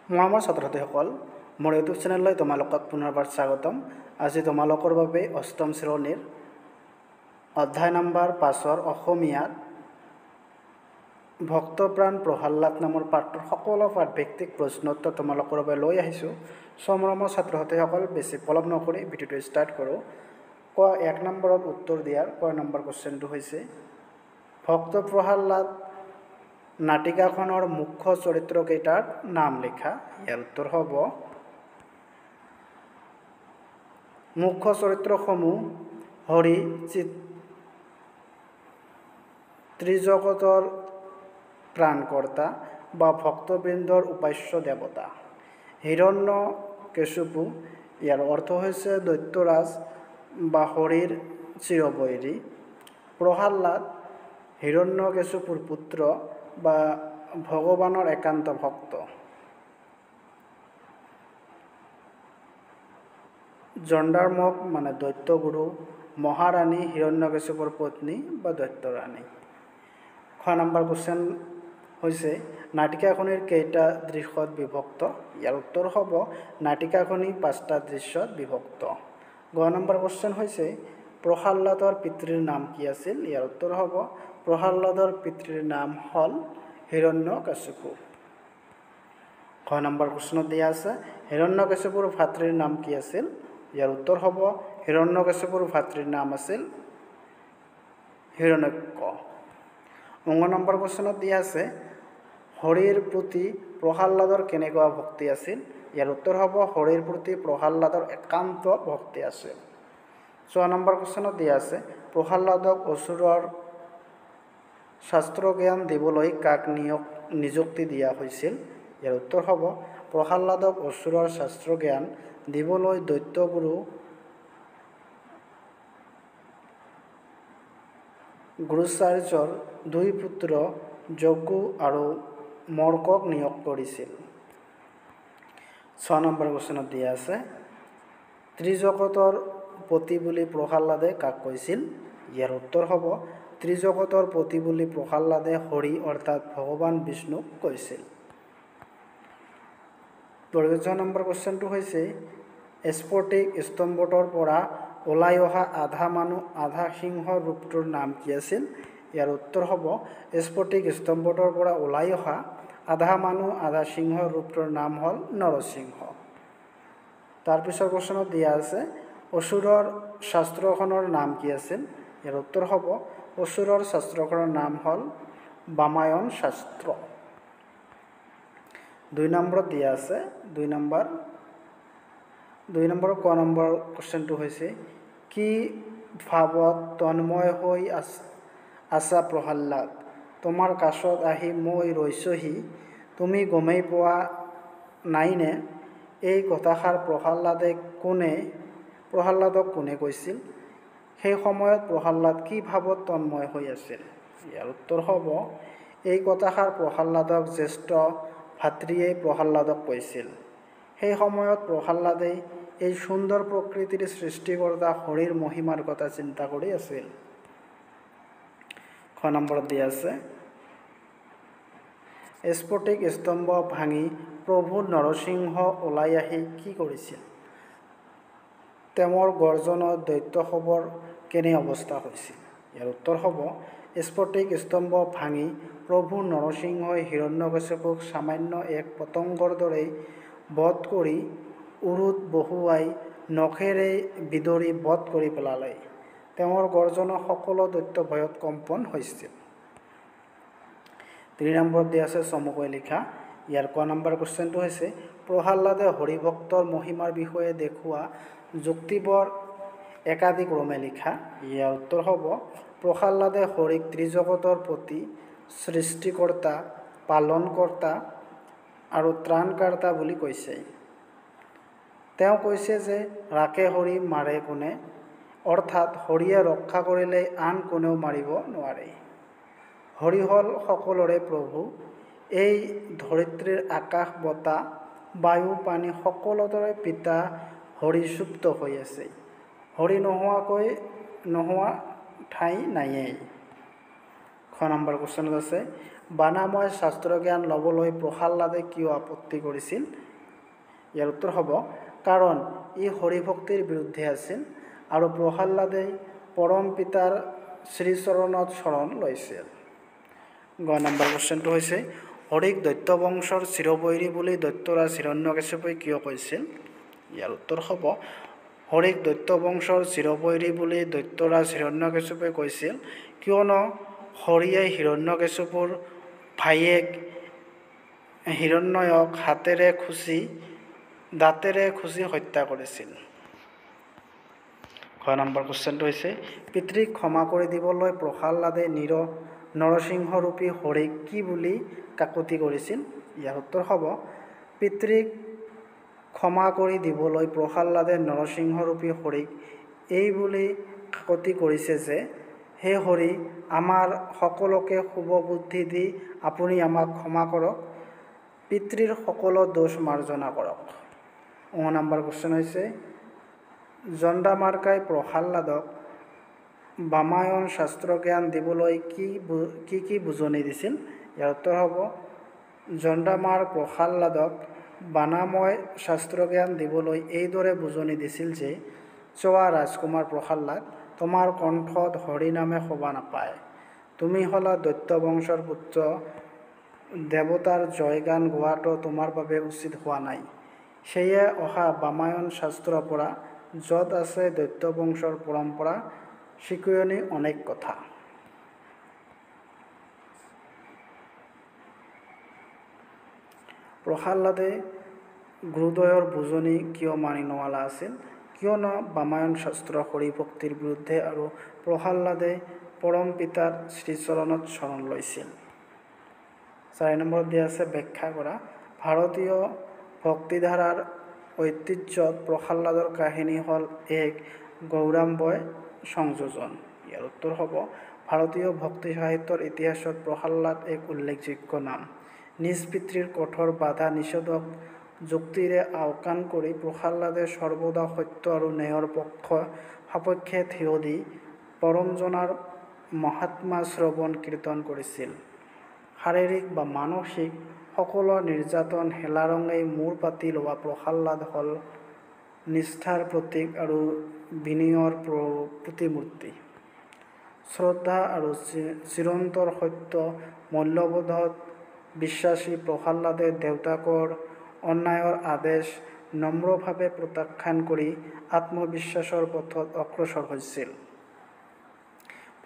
মৰমৰ ছাত্ৰ ছাত্ৰীসকল, মোৰ ইউটিউব চেনেললৈ তোমালোকক পুনৰবাৰ স্বাগতম। আজি তোমালোকৰ বাবে অষ্টম শ্ৰেণীৰ অধ্যায় নম্বৰ 5 অসমীয়াত ভক্তপ্ৰাণ প্ৰহ্লাদ নামৰ পাঠৰ সকলো পাঠভিত্তিক প্ৰশ্নোত্তৰ তোমালোকৰ বাবে লৈ আহিছোঁ। মৰমৰ ছাত্ৰ ছাত্ৰীসকল, বেছি পলম নকৰি ভিডিঅ'টো ষ্টাৰ্ট কৰোঁ। 1 নম্বৰত উত্তৰ দিয়াৰ নম্বৰ কুৱেশ্যনটো হৈছে, ভক্ত প্ৰহ্লাদ নাটিকাখনৰ মুখ্য চৰিত্ৰকেইটাৰ নাম লিখা। ইয়াৰ উত্তৰ হ'ব, মুখ্য চৰিত্ৰসমূহ হৰি ত্ৰিজগতৰ প্ৰাণকৰ্তা বা ভক্তবৃন্দৰ উপাস্য দেৱতা। হিৰণ্যকশিপু, ইয়াৰ অৰ্থ হৈছে দৈত্যৰাজ বা হৰিৰ চিৰবৈৰী। প্ৰহ্লাদ হিৰণ্যকশিপুৰ পুত্ৰ বা ভগৱানৰ একান্ত ভক্ত। জণ্ডাৰ্মক মানে দৈত্যগুৰু, মহাৰাণী হিৰণ্যকশিপুৰ পত্নী বা দৈত্যৰাণী। 6 নম্বৰ কুৱেশ্যন হৈছে, নাটিকাখনিৰ কেইটা দৃশ্যত বিভক্ত? ইয়াৰ উত্তৰ হ'ব, নাটিকাখনি 5টা দৃশ্যত বিভক্ত। 7 নম্বৰ কুৱেশ্যন হৈছে, প্ৰহ্লাদৰ পিতৃৰ নাম কি আছিল? ইয়াৰ উত্তৰ হ'ব, প্ৰহ্লাদৰ পিতৃৰ নাম হ'ল হিৰণ্যকশিপু। 6 নম্বৰ কুৱেশ্যনত দিয়া আছে, হিৰণ্যকশিপুৰ ভাতৃৰ নাম কি আছিল? ইয়াৰ উত্তৰ হ'ব, হিৰণ্যকশিপুৰ ভাতৃৰ নাম আছিল হিৰণ্যক। 9 নম্বৰ কুৱেশ্যনত দিয়া আছে, হৰিৰ প্ৰতি প্ৰহ্লাদৰ কেনেকুৱা ভক্তি আছিল? ইয়াৰ উত্তৰ হ'ব, হৰিৰ প্ৰতি প্ৰহ্লাদৰ একান্ত ভক্তি আছিল। 6 নম্বৰ কুৱেশ্যনত দিয়া আছে, প্ৰহ্লাদক অসুৰৰ শাস্ত্ৰজ্ঞান দিবলৈ কাক নিযুক্তি দিয়া হৈছিল? ইয়াৰ উত্তৰ হ'ব, প্ৰহ্লাদক অসুৰৰ শাস্ত্ৰজ্ঞান দিবলৈ দৈত্যগুৰু গুৰুচাৰ্যৰ 2 পুত্ৰ যজ্ঞ আৰু মৰ্কক নিয়োগ কৰিছিল। 6 নম্বৰ কুৱেশ্যনত দিয়া আছে, ত্ৰিজগতৰ পতি বুলি প্ৰহ্লাদে কাক কৈছিল? ইয়াৰ উত্তৰ হ'ব, ত্ৰিজগতৰ পতি বুলি প্ৰহ্লাদে হৰি অৰ্থাৎ ভগৱান বিষ্ণুক কৈছিল। 14 নম্বৰ কুৱেশ্যনটো হৈছে, স্ফটিক স্তম্ভটোৰ পৰা ওলাই অহা আধা মানুহ আধা সিংহ ৰূপটোৰ নাম কি আছিল? ইয়াৰ উত্তৰ হ'ব, স্ফটিক স্তম্ভটোৰ পৰা ওলাই অহা আধা মানুহ আধা সিংহ ৰূপটোৰ নাম হ'ল নৰসিংহ। তাৰপিছৰ কুৱেশ্যনত দিয়া আছে, অসুৰৰ শাস্ত্ৰখনৰ নাম কি আছিল? ইয়াৰ উত্তৰ হ'ব, অসুৰৰ শাস্ত্ৰখনৰ নাম হ'ল বামায়ন শাস্ত্ৰ। 2 নম্বৰত দিয়া আছে, 2 নম্বৰ ক নম্বৰ কুৱেশ্যনটো হৈছে, কি ভাৱত তন্ময় হৈ আছা প্ৰহ্লাদ? তোমাৰ কাষত আহি মই ৰৈছোহি, তুমি গমেই পোৱা নাইনে? এই কথাষাৰ প্ৰহ্লাদক কোনে কৈছিল? সেই সময়ত প্ৰহ্লাদ কি ভাৱত তন্ময় হৈ আছিল? ইয়াৰ উত্তৰ হ'ব, এই কথাষাৰ প্ৰহ্লাদক জ্যেষ্ঠ ভাতৃয়ে প্ৰহ্লাদক কৈছিল। সেই সময়ত প্ৰহ্লাদে এই সুন্দৰ প্ৰকৃতিৰ সৃষ্টিকৰ্তা হৰিৰ মহিমাৰ কথা চিন্তা কৰি আছিল। 6 নম্বৰত দিয়া আছে, স্ফটিক স্তম্ভ ভাঙি প্ৰভু নৰসিংহ ওলাই আহি কি কৰিছিল? তেওঁৰ গৰ্জনত দৈত্যসৱৰ কেনে অৱস্থা হৈছিল? ইয়াৰ উত্তৰ হ'ব, স্ফটিক স্তম্ভ ভাঙি প্ৰভু নৰসিংহই হিৰণ্যকশিপুক সামান্য এক পতংগৰ দৰে বধ কৰি উৰুত বহুৱাই নখেৰে বিদৰি বধ কৰি পেলালে। তেওঁৰ গৰ্জনত সকলো দৈত্য ভয়ত কম্পন হৈছিল। 3 নম্বৰত দিয়া আছে, চমুকৈ লিখা। ইয়াৰ ক নম্বৰ কুৱেশ্যনটো হৈছে, প্ৰহ্লাদে হৰিভক্তৰ মহিমাৰ বিষয়ে দেখুওৱা যুক্তিবোৰ একাদিক্ৰমে লিখা। ইয়াৰ উত্তৰ হ'ব, প্ৰহ্লাদে হৰিক ত্ৰিজগতৰ পতি, সৃষ্টিকৰ্তা, পালনকৰ্তা আৰু ত্ৰাণকৰ্তা বুলি কৈছে। তেওঁ কৈছে যে ৰাখে হৰি মাৰে কোনে, অৰ্থাৎ হৰিয়ে ৰক্ষা কৰিলে আন কোনেও মাৰিব নোৱাৰে। হৰি হ'ল সকলোৰে প্ৰভু। এই ধৰিত্ৰীৰ আকাশ বতাহ বায়ু পানী সকলোৰে পিতা হৰি সুপ্ত হৈ আছে। হৰি নোহোৱা ঠাই নায়েই। 6 নম্বৰ কুৱেশ্যনত আছে, বানাময় শাস্ত্ৰজ্ঞান ল'বলৈ প্ৰহ্লাদে কিয় আপত্তি কৰিছিল? ইয়াৰ উত্তৰ হ'ব কাৰণ ই হৰিভক্তিৰ বিৰুদ্ধে আছিল আৰু প্ৰহ্লাদে পৰম পিতাৰ শ্ৰীচৰণত শৰণ লৈছিল। গ নম্বৰ কুৱেশ্যনটো হৈছে হৰিক দৈত্য বংশৰ চিৰবৈৰী বুলি দৈত্যৰাজ হিৰণ্যকশিপুৱে কিয় কৈছিল? ইয়াৰ উত্তৰ হ'ব হৰিক দৈত্য বংশৰ চিৰবৈৰী বুলি দৈত্যৰাজ হিৰণ্যকশিপুৱে কৈছিল কিয়নো হৰিয়ে হিৰণ্যকশিপুৰ ভায়েক হিৰণ্যক দাঁতেৰে খুচি হত্যা কৰিছিল। খ নম্বৰ কুৱেশ্যনটো হৈছে পিতৃক ক্ষমা কৰি দিবলৈ প্ৰহ্লাদে নৰসিংহৰূপী হৰিক কি বুলি কাকুতি কৰিছিল? ইয়াৰ উত্তৰ হ'ব পিতৃক ক্ষমা কৰি দিবলৈ প্ৰহ্লাদে নৰসিংহৰূপী হৰিক এই বুলি কাকুতি কৰিছে যে হে হৰি, আমাৰ সকলোকে শুভ বুদ্ধি দি আপুনি আমাক ক্ষমা কৰক, পিতৃৰ সকলো দোষ মাৰ্জনা কৰক। নম্বৰ কুৱেশ্যন হৈছে জণ্ডামাৰ্কাই প্ৰহ্লাদক বামায়ন শাস্ত্ৰজ্ঞান দিবলৈ কি বুজনি দিছিল? ইয়াৰ উত্তৰ হ'ব জণ্ডামাৰ্ক প্ৰহ্লাদক বানাময় শাস্ত্ৰজ্ঞান দিবলৈ এইদৰে বুজনি দিছিল যে চোৱা ৰাজকুমাৰ প্ৰহ্লাদ, তোমাৰ কণ্ঠত হৰি নামে শোভা নাপায়। তুমি হলা দৈত্য বংশৰ পুত্ৰ, দেৱতাৰ জয়গান গোৱাটো তোমাৰ বাবে উচিত হোৱা নাই। সেয়ে অহা বামায়ন শাস্ত্ৰৰ পৰা য'ত আছে দৈত্য বংশৰ পৰম্পৰা শিকনি অনেক কথা। প্ৰহ্লাদে গুৰুদ্বয়ৰ বুজনি কিয় মানি নোলোৱা আছিল? কিয়নো বামায়ন শাস্ত্ৰ হৰিভক্তিৰ বিৰুদ্ধে আৰু প্ৰহ্লাদে পৰম পিতাৰ শ্ৰীচৰণত শৰণ লৈছিল। 4 নম্বৰত দিয়া আছে ব্যাখ্যা কৰা। ভাৰতীয় ভক্তিধাৰাৰ ঐতিহ্যত প্ৰহ্লাদৰ কাহিনী হ'ল এক গৌৰৱময় সংযোজন। ইয়াৰ উত্তৰ হ'ব ভাৰতীয় ভক্তি সাহিত্যৰ ইতিহাসত প্ৰহ্লাদ এক উল্লেখযোগ্য নাম। নিজ পিতৃৰ কঠোৰ বাধা নিষেধক যুক্তিৰে আওকাণ কৰি প্ৰহ্লাদে সৰ্বদা সত্য আৰু ন্যায়ৰ সপক্ষে থিয় দি পৰমজনাৰ মহাত্মা শ্ৰৱণ কীৰ্তন কৰিছিল। শাৰীৰিক বা মানসিক সকলো নিৰ্যাতন হেলাৰঙেই মূৰ পাতি লোৱা প্ৰহ্লাদ হ'ল নিষ্ঠাৰ প্ৰতীক আৰু বিনয়ৰ প্ৰতিমূৰ্তি। শ্ৰদ্ধা আৰু চিৰন্তন সত্য মূল্যবোধত বিশ্বাসী প্ৰহ্লাদে দেউতাকৰ অন্যায়ৰ আদেশ নম্ৰভাৱে প্ৰত্যাখ্যান কৰি আত্মবিশ্বাসৰ পথত অগ্ৰসৰ হৈছিল।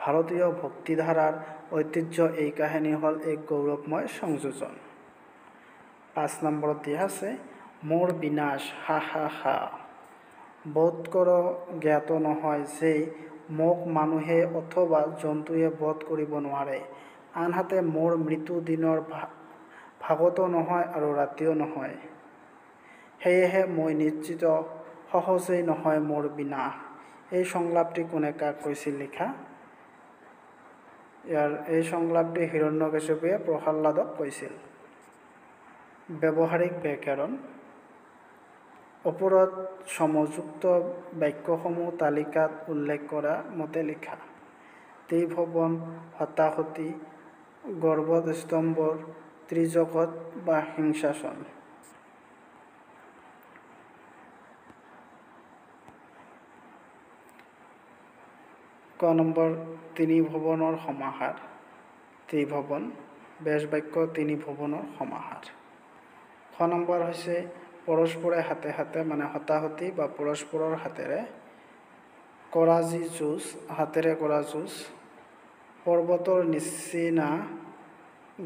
ভাৰতীয় ভক্তিধাৰাৰ ঐতিহ্য এই কাহিনী হ'ল এক গৌৰৱময় সংযোজন। 5 নম্বৰত দিয়া আছে মোৰ বিনাশ হা হা হা। বোধ কৰ জ্ঞাত নহয় যে মোক মানুহে অথবা জন্তুৱে বধ কৰিব নোৱাৰে, আনহাতে মোৰ মৃত্যু দিনৰ ভাগতো নহয় আৰু ৰাতিও নহয়। সেয়েহে মই নিশ্চিত সহজেই নহয় মোৰ বিনাশ। এই সংলাপটি কোনে কাক কৈছিল লিখা? এই সংলাপটি হিৰণ্যকশিপুৱে প্ৰহ্লাদক কৈছিল। ব্যৱহাৰিক ব্যাকৰণ। ওপৰত সমযুক্ত বাক্যসমূহ তালিকাত উল্লেখ কৰা মতে লিখা। ত্ৰিভুৱন, হতাহতি, গৰ্ভস্তম্ভৰ, ত্ৰিজগত বা সিংহাসন। ক নম্বৰ ত্ৰিভুৱনৰ সমাহাৰ। ত্ৰিভুৱন বেশবাক্য ত্ৰিভুৱনৰ সমাহাৰ। খ নম্বৰ হৈছে পৰস্পৰে হাতে হাতে মানে হতাহতি বা পৰস্পৰৰ হাতেৰে কৰা যি যুঁজ, হাতেৰে কৰা যুঁজ। পৰ্বতৰ নিচিনা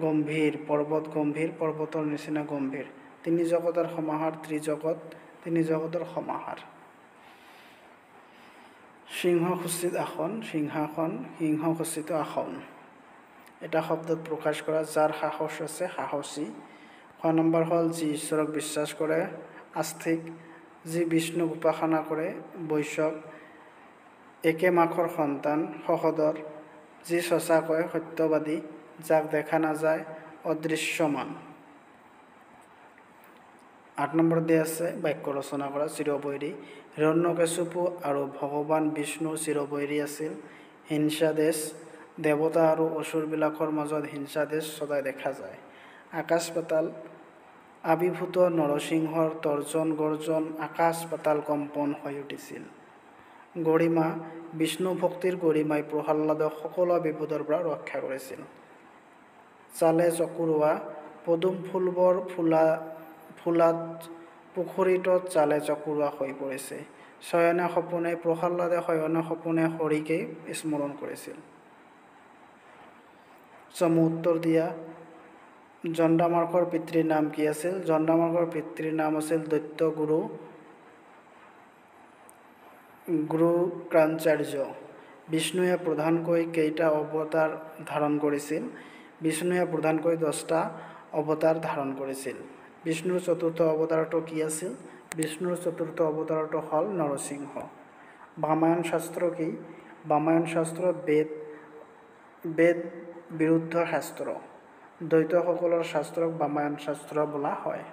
গম্ভীৰ, পৰ্বত গম্ভীৰ, পৰ্বতৰ নিচিনা গম্ভীৰ। তিনি জগতৰ সমাহাৰ, ত্ৰিজগত, তিনি জগতৰ সমাহাৰ। সিংহখচিত আসন, সিংহাসন, সিংহখচিত আসন। এটা শব্দত প্ৰকাশ কৰা যাৰ সাহস আছে, সাহসী। খ নম্বৰ হ'ল যি ঈশ্বৰক বিশ্বাস কৰে, আস্তিক। যি বিষ্ণুক উপাসনা কৰে, বৈষ্ণৱ। একে মাখৰ সন্তান, সহোদৰ। যি সঁচাকৈ সত্যবাদী, যাক দেখা নাযায়, অদৃশ্যমান। 8 নম্বৰত দিয়া আছে বাক্য ৰচনা কৰা চিৰবৈৰী। হিৰণ্যকশিপু আৰু ভগৱান বিষ্ণুৰ চিৰবৈৰী আছিল হিংসা দেশ দেৱতা আৰু অসুৰবিলাকৰ মাজত হিংসাদেশ সদায় দেখা যায়। আকাশ পাতাল আবিৰ্ভূত নৰসিংহৰ তৰ্জন গৰ্জন আকাশ পাতাল কম্পন হৈ উঠিছিল। গৰিমা বিষ্ণু ভক্তিৰ গৰিমাই প্ৰহ্লাদক সকলো বিপদৰ পৰা ৰক্ষা কৰিছিল। চালে চকুৰোৱা পদুম ফুলবোৰ ফুলাত পুখুৰীটোত চালে চকুৰোৱা হৈ পৰিছে। শয়নে সপোনে প্ৰহ্লাদে শয়নে সপোনে হৰিকেই স্মৰণ কৰিছিল। চমু উত্তৰ দিয়া। জন্দামাৰ্গৰ পিতৃৰ নাম কি আছিল? জন্দামাৰ্গৰ পিতৃৰ নাম আছিল দৈত্য গুৰু ক্ৰাঞ্চাৰ্য। বিষ্ণুৱে প্ৰধানকৈ কেইটা অৱতাৰ ধাৰণ কৰিছিল? বিষ্ণুৱে প্ৰধানকৈ 10টা অৱতাৰ ধাৰণ কৰিছিল। বিষ্ণুৰ চতুৰ্থ অৱতাৰটো কি আছিল? বিষ্ণুৰ চতুৰ্থ অৱতাৰটো হ'ল নৰসিংহ। বামায়ন শাস্ত্ৰ কি? বামায়ন শাস্ত্ৰ বেদ বিৰুদ্ধ শাস্ত্ৰ। দ্বৈতসকলৰ শাস্ত্ৰক বামায়ন শাস্ত্ৰ বোলা হয়।